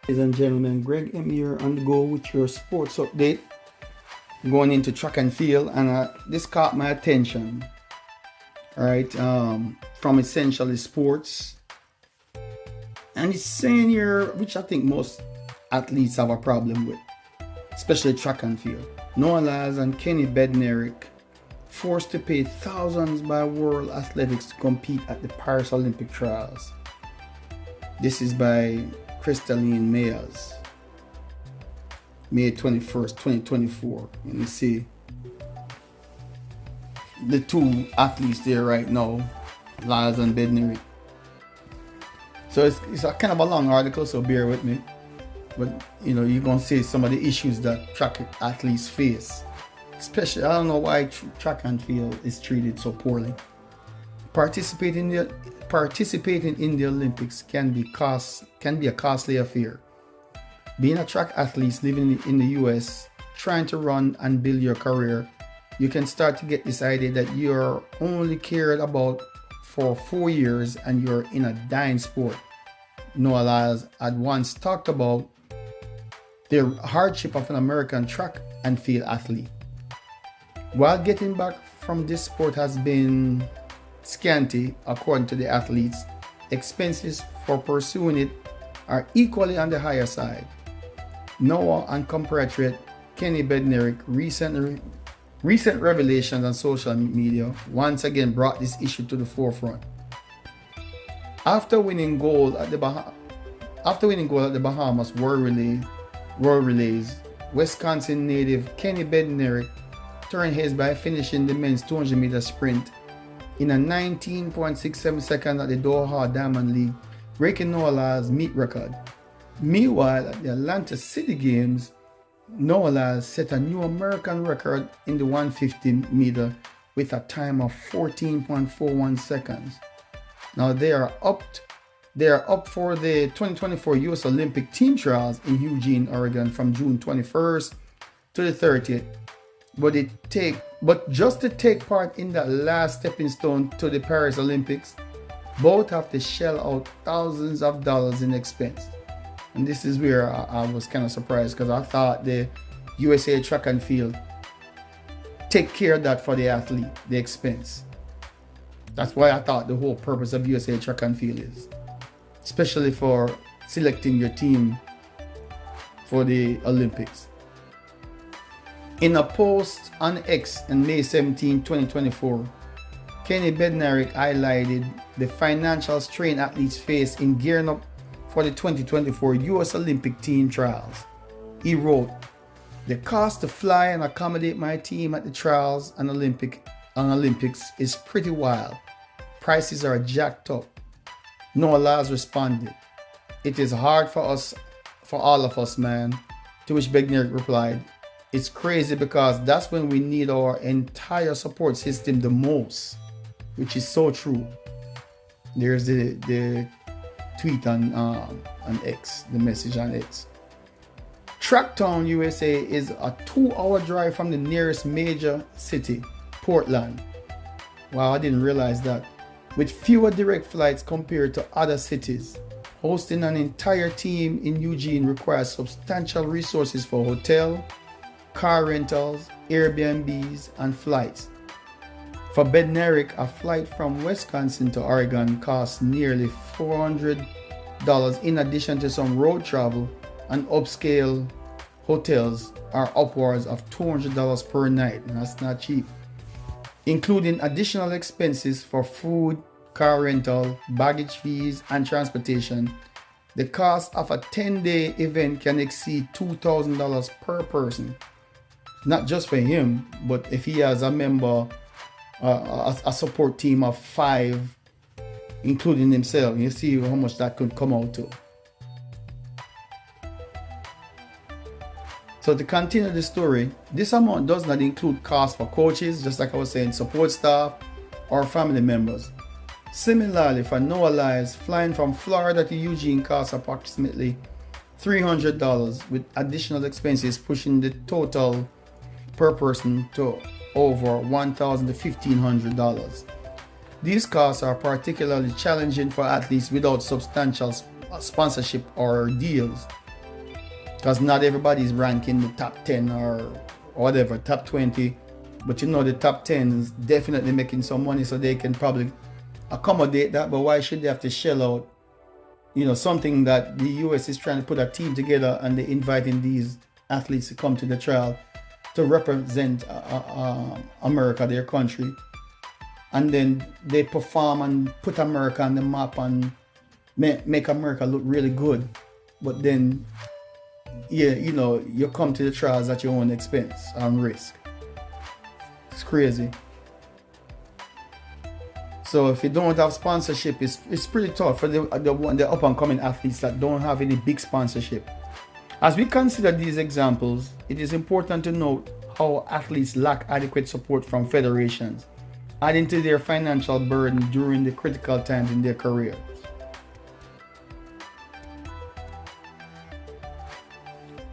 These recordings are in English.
Ladies and gentlemen, Greg M here on the go with your sports update. Going into track and field, and this caught my attention. All right, from Essentially Sports, and it's saying here, which I think most athletes have a problem with, especially track and field. Noah Lyles and Kenny Bednarik forced to pay thousands by World Athletics to compete at the Paris Olympic trials. This is by Crystalline Mayers, May 21st, 2024. And you see the two athletes there right now, Lyles and Bednarik. So it's a kind of a long article, so bear with me. But you know, you're gonna see some of the issues that track athletes face. Especially, I don't know why track and field is treated so poorly. Participating in the Olympics can be a costly affair. Being a track athlete living in the US, trying to run and build your career, you can start to get this idea that you're only cared about for 4 years and you're in a dying sport. Noah Lyles had once talked about the hardship of an American track and field athlete. While getting back from this sport has been scanty, according to the athletes, expenses for pursuing it are equally on the higher side. Noah and compatriot Kenny Bednarik recent revelations on social media once again brought this issue to the forefront. After winning gold at the Bahamas World Relays, Wisconsin native Kenny Bednarik turned his by finishing the men's 200-meter sprint in a 19.67 seconds at the Doha Diamond League, breaking Noah Lyles' meet record. Meanwhile, at the Atlanta City Games, Noah Lyles set a new American record in the 150-meter with a time of 14.41 seconds. Now they are up for the 2024 US Olympic team trials in Eugene, Oregon from June 21st to the 30th. But just to take part in that last stepping stone to the Paris Olympics, both have to shell out thousands of dollars in expense. And this is where I was kind of surprised, because I thought the USA track and field take care of that for the athlete, the expense. That's why I thought the whole purpose of USA track and field is, especially for selecting your team for the Olympics. In a post on X on May 17, 2024, Kenny Bednarik highlighted the financial strain athletes face in gearing up for the 2024 US Olympic team trials. He wrote, "The cost to fly and accommodate my team at the trials and Olympics is pretty wild. Prices are jacked up." Noah Lyles responded, "It is hard for all of us, man." To which Bednarik replied, "It's crazy because that's when we need our entire support system the most," which is so true. There's the tweet on X, the message on X. Tracktown, USA is a 2-hour drive from the nearest major city, Portland. Wow, I didn't realize that. With fewer direct flights compared to other cities, hosting an entire team in Eugene requires substantial resources for hotel, car rentals, Airbnbs, and flights. For Bednarik, a flight from Wisconsin to Oregon costs nearly $400 in addition to some road travel, and upscale hotels are upwards of $200 per night, and that's not cheap. Including additional expenses for food, car rental, baggage fees, and transportation, the cost of a 10-day event can exceed $2,000 per person. Not just for him, but if he has a member, a support team of 5, including himself, you see how much that could come out to. So to continue the story, this amount does not include costs for coaches, just like I was saying, support staff, or family members. Similarly, for Noah Lyles, flying from Florida to Eugene costs approximately $300, with additional expenses pushing the total per person to over $1,000 to $1,500. These costs are particularly challenging for athletes without substantial sponsorship or deals. because not everybody's ranking the top 10 or whatever, top 20. But you know, the top 10 is definitely making some money, so they can probably accommodate that. But why should they have to shell out, you know, something that the US is trying to put a team together and they're inviting these athletes to come to the trial to represent America, their country, and then they perform and put America on the map and make America look really good. But then, yeah, you know, you come to the trials at your own expense and risk. It's crazy. So if you don't have sponsorship, it's pretty tough for the up and coming athletes that don't have any big sponsorship. As we consider these examples, it is important to note how athletes lack adequate support from federations, adding to their financial burden during the critical times in their careers.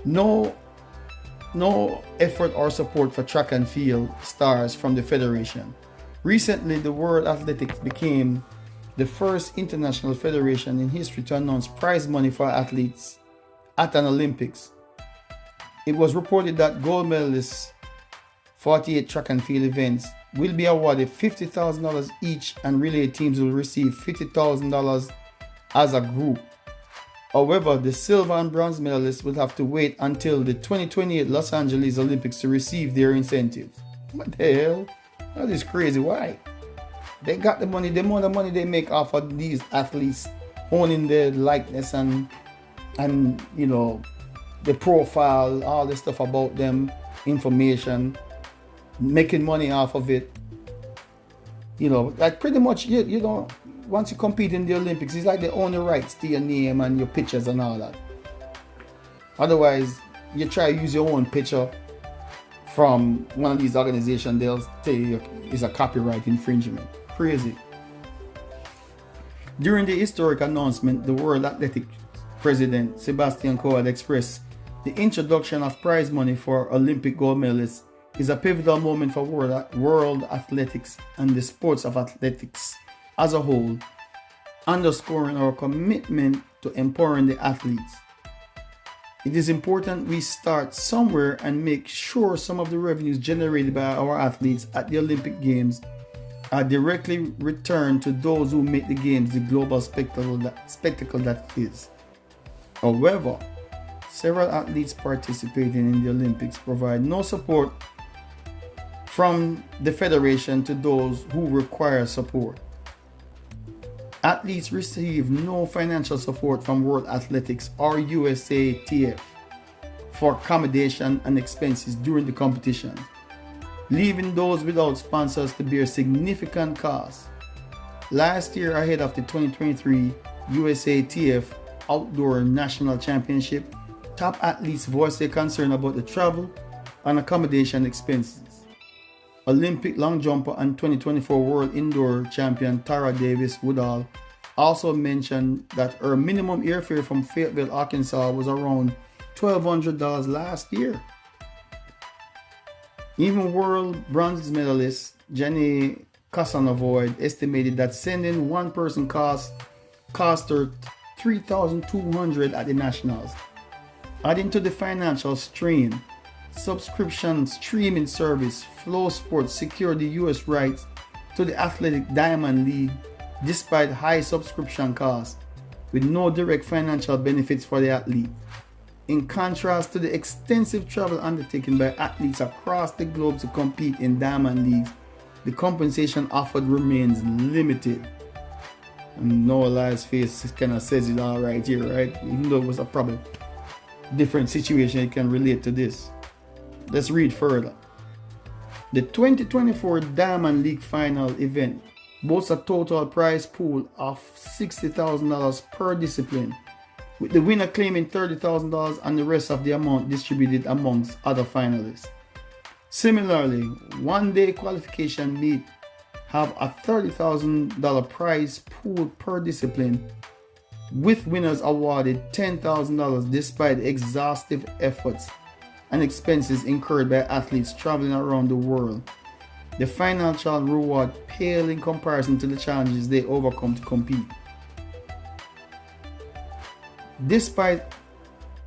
No effort or support for track and field stars from the federation. Recently, the World Athletics became the first international federation in history to announce prize money for athletes at an Olympics. It was reported that gold medalists 48 track and field events will be awarded $50,000 each, and relay teams will receive $50,000 as a group. However, the silver and bronze medalists will have to wait until the 2028 Los Angeles Olympics to receive their incentives. What the hell? That is crazy. Why? They got the money, the amount of money they make off of these athletes, owning their likeness and you know, the profile, all the stuff about them, information, making money off of it. You know, like pretty much you don't, once you compete in the Olympics, it's like they own the rights to your name and your pictures and all that. Otherwise, you try to use your own picture from one of these organizations, they'll tell you it's a copyright infringement. Crazy. During the historic announcement, the World Athletics President Sebastian Coe had expressed the introduction of prize money for Olympic gold medalists is a pivotal moment for world athletics and the sports of athletics as a whole, underscoring our commitment to empowering the athletes. It is important we start somewhere and make sure some of the revenues generated by our athletes at the Olympic Games are directly returned to those who make the Games the global spectacle that is. However, several athletes participating in the Olympics provide no support from the federation to those who require support. Athletes receive no financial support from World Athletics or USATF for accommodation and expenses during the competition, leaving those without sponsors to bear significant costs. Last year, ahead of the 2023 USATF Outdoor National Championship, top athletes voiced their concern about the travel and accommodation expenses. Olympic long jumper and 2024 World Indoor Champion Tara Davis Woodall also mentioned that her minimum airfare from Fayetteville, Arkansas was around $1,200 last year. Even world bronze medalist Jenny Kasanovoid estimated that sending one person cost her $3,200 at the Nationals. Adding to the financial strain, subscription streaming service Flow Sports secured the US rights to the Athletic Diamond League despite high subscription costs, with no direct financial benefits for the athlete. In contrast to the extensive travel undertaken by athletes across the globe to compete in Diamond Leagues, the compensation offered remains limited. And Noah Lyles' face kind of says it all right here, right? Even though it was a probably different situation, it can relate to this. Let's read further. The 2024 Diamond League final event boasts a total prize pool of $60,000 per discipline, with the winner claiming $30,000 and the rest of the amount distributed amongst other finalists. Similarly, one-day qualification meet have a $30,000 prize pool per discipline, with winners awarded $10,000 despite exhaustive efforts and expenses incurred by athletes traveling around the world. The financial reward pale in comparison to the challenges they overcome to compete. Despite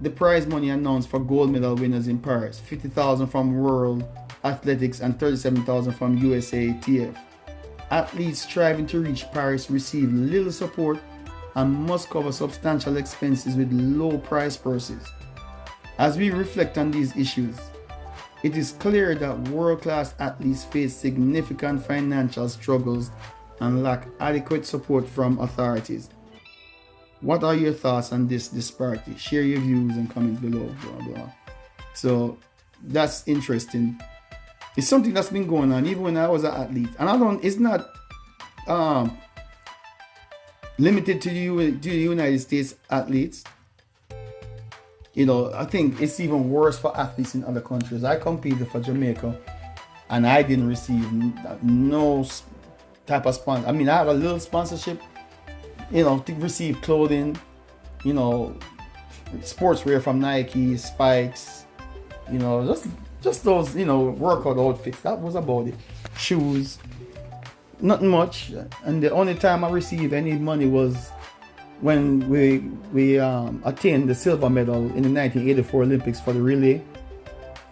the prize money announced for gold medal winners in Paris: 50,000 from World Athletics and 37,000 from USATF. Athletes striving to reach Paris receive little support and must cover substantial expenses with low prize purses. As we reflect on these issues, it is clear that world-class athletes face significant financial struggles and lack adequate support from authorities. What are your thoughts on this disparity? Share your views and comments below. Blah, blah. So that's interesting. It's something that's been going on even when I was an athlete, and it's not limited to the United States athletes. I think it's even worse for athletes in other countries. I competed for Jamaica, and I didn't receive no type of sponsor. I mean, I had a little sponsorship, to receive clothing, sportswear from Nike, Spikes, just those, workout outfits. That was about it. Shoes, nothing much. And the only time I received any money was when we attained the silver medal in the 1984 Olympics for the relay,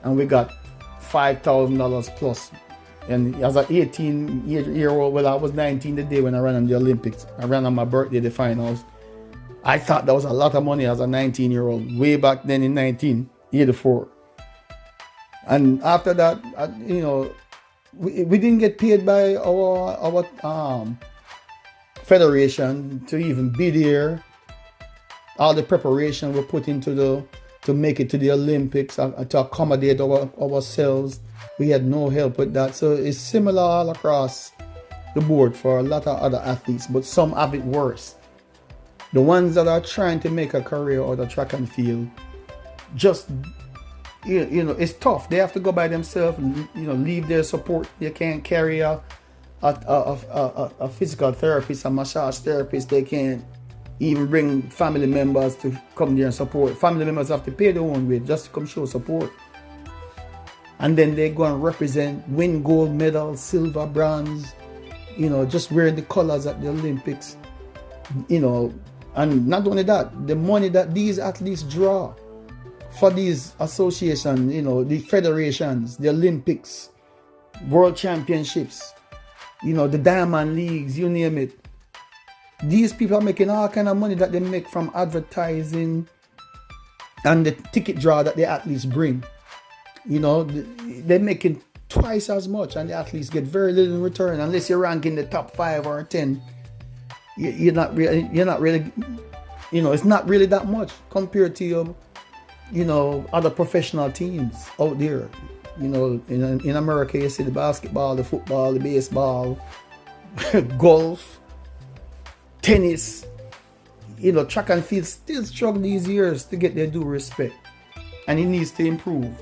and we got $5,000 plus. And as an 18-year-old, well, I was 19 the day when I ran on the Olympics. I ran on my birthday, the finals. I thought that was a lot of money as a 19-year-old, way back then in 1984. And after that, we didn't get paid by our federation to even be there. All the preparation we put into to make it to the Olympics, to accommodate ourselves. We had no help with that. So it's similar all across the board for a lot of other athletes, but some have it worse. The ones that are trying to make a career out of track and field, just, it's tough. They have to go by themselves, leave their support. They can't carry a physical therapist, a massage therapist. They can't even bring family members to come there and support. Family members have to pay their own way just to come show support. And then they go and represent, win gold medals, silver, bronze, just wearing the colors at the Olympics, and not only that, the money that these athletes draw for these associations, the federations, the Olympics, world championships, the diamond leagues, you name it. These people are making all kind of money that they make from advertising and the ticket draw that the athletes bring. They're making twice as much, and the athletes get very little in return. Unless you rank in the top 5 or 10, you're not really, it's not really that much compared to your, other professional teams out there. In America, you see the basketball, the football, the baseball, golf, tennis. Track and field still struggle these years to get their due respect, and it needs to improve.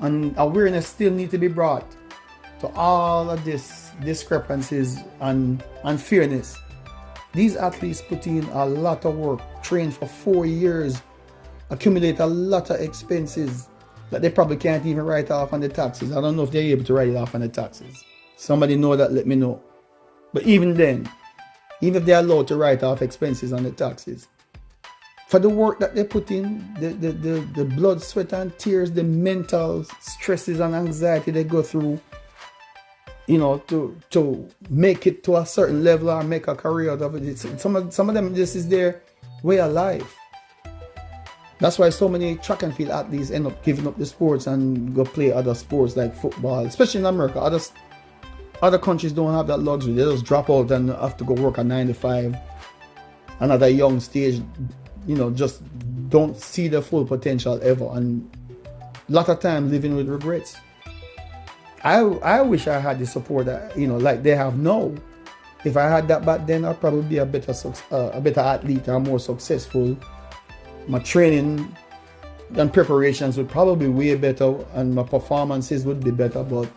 And awareness still needs to be brought to all of this discrepancies and unfairness. These athletes put in a lot of work, train for 4 years, accumulate a lot of expenses that they probably can't even write off on the taxes. I don't know if they're able to write it off on the taxes. Somebody know that, let me know. But even then, even if they're allowed to write off expenses on the taxes, for the work that they put in, the blood, sweat and tears, the mental stresses and anxiety they go through, to make it to a certain level or make a career out of it. Some of them, this is their way of life. That's why so many track and field athletes end up giving up the sports and go play other sports like football, especially in America. Other countries don't have that luxury. They just drop out and have to go work at 9 to 5. And at a young stage, just don't see the full potential ever, and a lot of time living with regrets. I wish I had the support that like they have now. If I had that back then, I'd probably be a better athlete or more successful. My training and preparations would probably be way better, and my performances would be better. But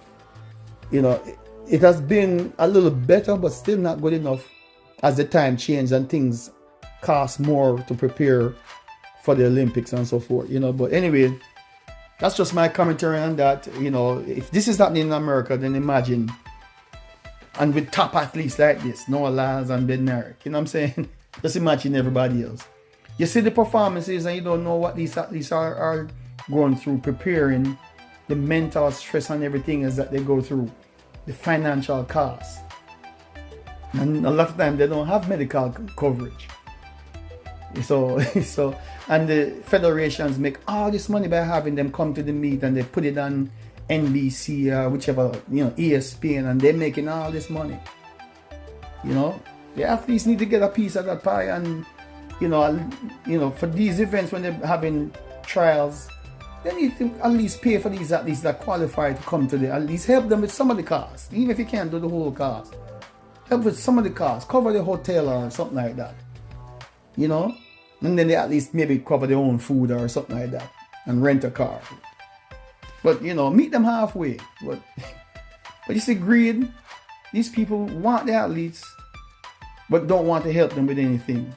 it has been a little better, but still not good enough as the time changed and things cost more to prepare for the Olympics and so forth, But anyway, that's just my commentary on that. If this is happening in America, then imagine, and with top athletes like this, Noah Lyles and Bednarik, you know what I'm saying? Just imagine everybody else. You see the performances and you don't know what these athletes are going through, preparing, the mental stress and everything is that they go through, the financial costs. And a lot of times they don't have medical coverage. So and the federations make all this money by having them come to the meet, and they put it on NBC or whichever, ESPN, and they're making all this money. The athletes need to get a piece of that pie, and for these events when they're having trials, they need to at least pay for these athletes that qualify to come to at least help them with some of the costs, even if you can't do the whole cost. Help with some of the costs, cover the hotel or something like that. And then they at least maybe cover their own food or something like that, and rent a car. But meet them halfway. But you see, greed. These people want the athletes, but don't want to help them with anything.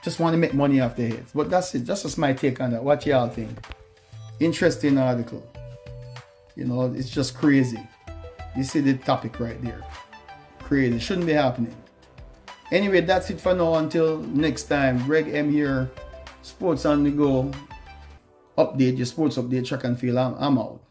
Just want to make money off their heads. But that's it. That's just my take on that. What y'all think? Interesting article. It's just crazy. You see the topic right there. Crazy. It shouldn't be happening. Anyway, that's it for now. Until next time. Greg M here. Sports on the go. Update, your sports update, track and field. I'm out.